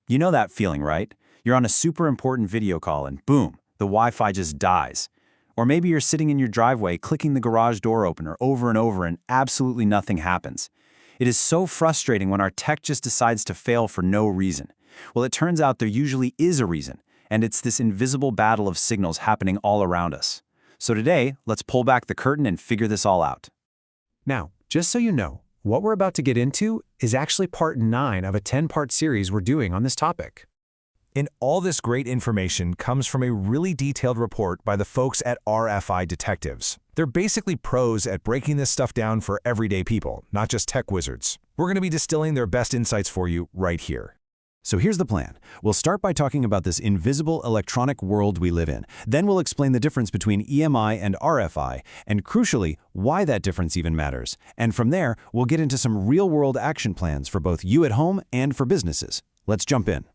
You know that feeling, right? You're on a super important video call and boom, the Wi-Fi just dies. Or maybe you're sitting in your driveway clicking the garage door opener over and over and absolutely nothing happens. It is so frustrating when our tech just decides to fail for no reason. Well, it turns out there usually is a reason, and it's this invisible battle of signals happening all around us. So today, let's pull back the curtain and figure this all out. Now, just so you know, what we're about to get into is actually part 9 of a 10-part series we're doing on this topic. And all this great information comes from a really detailed report by the folks at RFI Detectives. They're basically pros at breaking this stuff down for everyday people, not just tech wizards. We're going to be distilling their best insights for you right here. So here's the plan. We'll start by talking about this invisible electronic world we live in. Then we'll explain the difference between EMI and RFI, and crucially, why that difference even matters. And from there, we'll get into some real-world action plans for both you at home and for businesses. Let's jump in.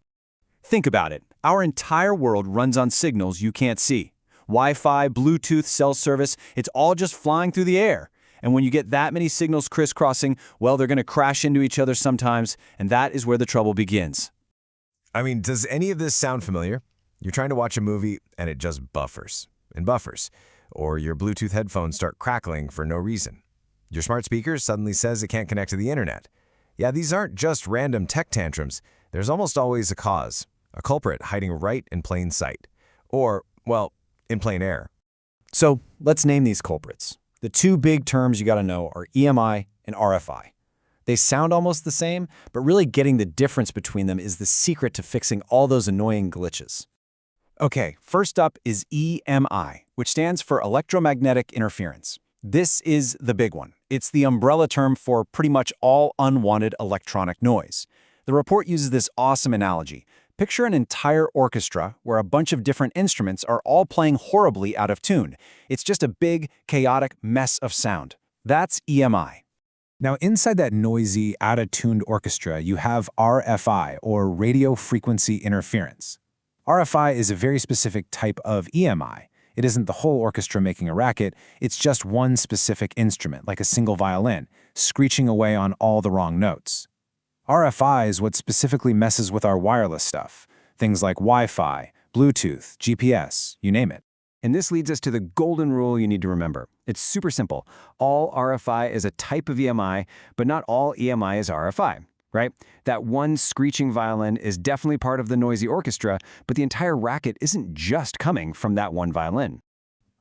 Think about it. Our entire world runs on signals you can't see. Wi-Fi, Bluetooth, cell service, it's all just flying through the air. And when you get that many signals crisscrossing, well, they're going to crash into each other sometimes, and that is where the trouble begins. I mean, does any of this sound familiar? You're trying to watch a movie and it just buffers and buffers. Or your Bluetooth headphones start crackling for no reason. Your smart speaker suddenly says it can't connect to the internet. Yeah, these aren't just random tech tantrums. There's almost always a cause, a culprit hiding right in plain sight. Or, well, in plain air. So let's name these culprits. The two big terms you got to know are EMI and RFI. They sound almost the same, but really getting the difference between them is the secret to fixing all those annoying glitches. Okay, first up is EMI, which stands for electromagnetic interference. This is the big one. It's the umbrella term for pretty much all unwanted electronic noise. The report uses this awesome analogy. Picture an entire orchestra where a bunch of different instruments are all playing horribly out of tune. It's just a big, chaotic mess of sound. That's EMI. Now, inside that noisy, out-of-tuned orchestra, you have RFI, or radio frequency interference. RFI is a very specific type of EMI. It isn't the whole orchestra making a racket, it's just one specific instrument, like a single violin, screeching away on all the wrong notes. RFI is what specifically messes with our wireless stuff, things like Wi-Fi, Bluetooth, GPS, you name it. And this leads us to the golden rule you need to remember. It's super simple. All RFI is a type of EMI, but not all EMI is RFI, right? That one screeching violin is definitely part of the noisy orchestra, but the entire racket isn't just coming from that one violin.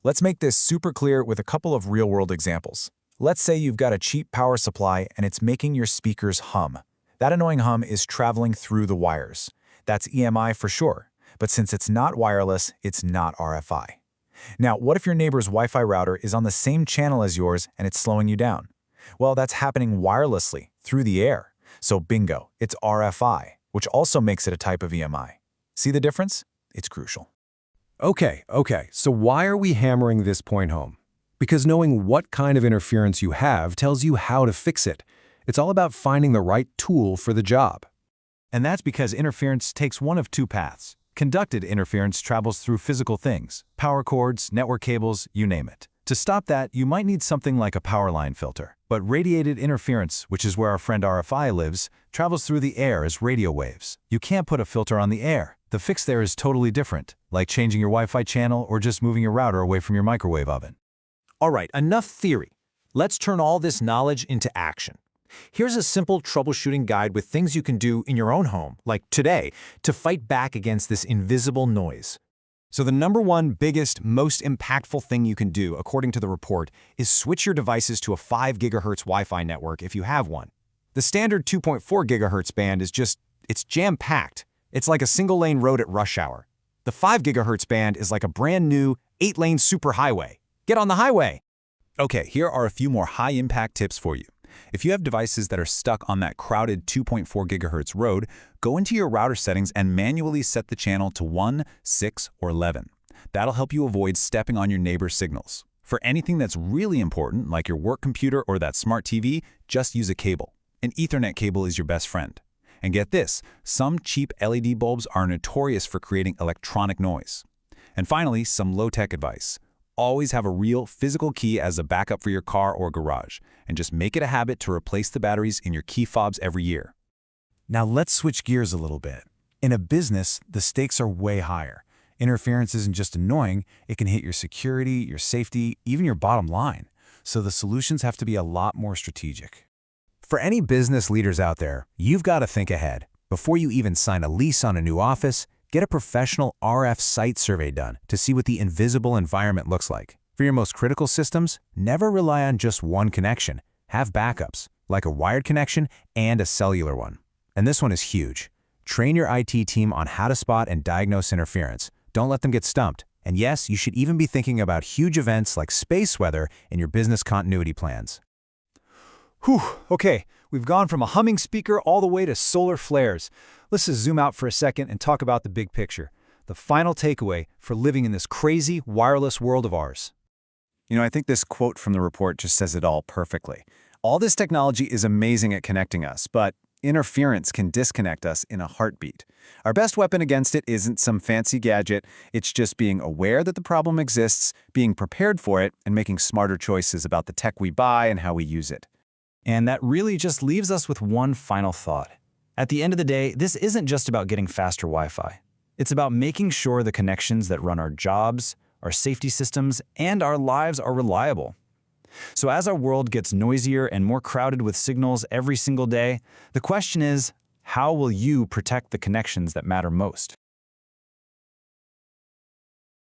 Let's make this super clear with a couple of real-world examples. Let's say you've got a cheap power supply and it's making your speakers hum. That annoying hum is traveling through the wires. That's EMI for sure, but since it's not wireless, it's not RFI. Now, what if your neighbor's Wi-Fi router is on the same channel as yours and it's slowing you down? Well, that's happening wirelessly, through the air. So bingo, it's RFI, which also makes it a type of EMI. See the difference? It's crucial. Okay, so why are we hammering this point home? Because knowing what kind of interference you have tells you how to fix it. It's all about finding the right tool for the job. And that's because interference takes one of two paths. Conducted interference travels through physical things, power cords, network cables, you name it. To stop that, you might need something like a power line filter. But radiated interference, which is where our friend RFI lives, travels through the air as radio waves. You can't put a filter on the air. The fix there is totally different, like changing your Wi-Fi channel or just moving your router away from your microwave oven. All right, enough theory. Let's turn all this knowledge into action. Here's a simple troubleshooting guide with things you can do in your own home, like today, to fight back against this invisible noise. So the number one biggest, most impactful thing you can do, according to the report, is switch your devices to a 5 GHz Wi-Fi network if you have one. The standard 2.4 GHz band is it's jam-packed. It's like a single-lane road at rush hour. The 5 GHz band is like a brand new 8-lane superhighway. Get on the highway! Okay, here are a few more high-impact tips for you. If you have devices that are stuck on that crowded 2.4 GHz road, go into your router settings and manually set the channel to 1, 6, or 11. That'll help you avoid stepping on your neighbor's signals. For anything that's really important, like your work computer or that smart TV, just use a cable. An Ethernet cable is your best friend. And get this, some cheap LED bulbs are notorious for creating electronic noise. And finally, some low-tech advice. Always have a real physical key as a backup for your car or garage, and just make it a habit to replace the batteries in your key fobs every year. Now let's switch gears a little bit. In a business, the stakes are way higher. Interference isn't just annoying, it can hit your security, your safety, even your bottom line. So the solutions have to be a lot more strategic. For any business leaders out there, you've got to think ahead. Before you even sign a lease on a new office, get a professional RF site survey done to see what the invisible environment looks like. For your most critical systems, never rely on just one connection. Have backups, like a wired connection and a cellular one. And this one is huge. Train your IT team on how to spot and diagnose interference. Don't let them get stumped. And yes, you should even be thinking about huge events like space weather in your business continuity plans. Whew, okay, we've gone from a humming speaker all the way to solar flares. Let's just zoom out for a second and talk about the big picture. The final takeaway for living in this crazy wireless world of ours. I think this quote from the report just says it all perfectly. All this technology is amazing at connecting us, but interference can disconnect us in a heartbeat. Our best weapon against it isn't some fancy gadget, it's just being aware that the problem exists, being prepared for it, and making smarter choices about the tech we buy and how we use it. And that really just leaves us with one final thought. At the end of the day, this isn't just about getting faster Wi-Fi. It's about making sure the connections that run our jobs, our safety systems, and our lives are reliable. So as our world gets noisier and more crowded with signals every single day, the question is, how will you protect the connections that matter most?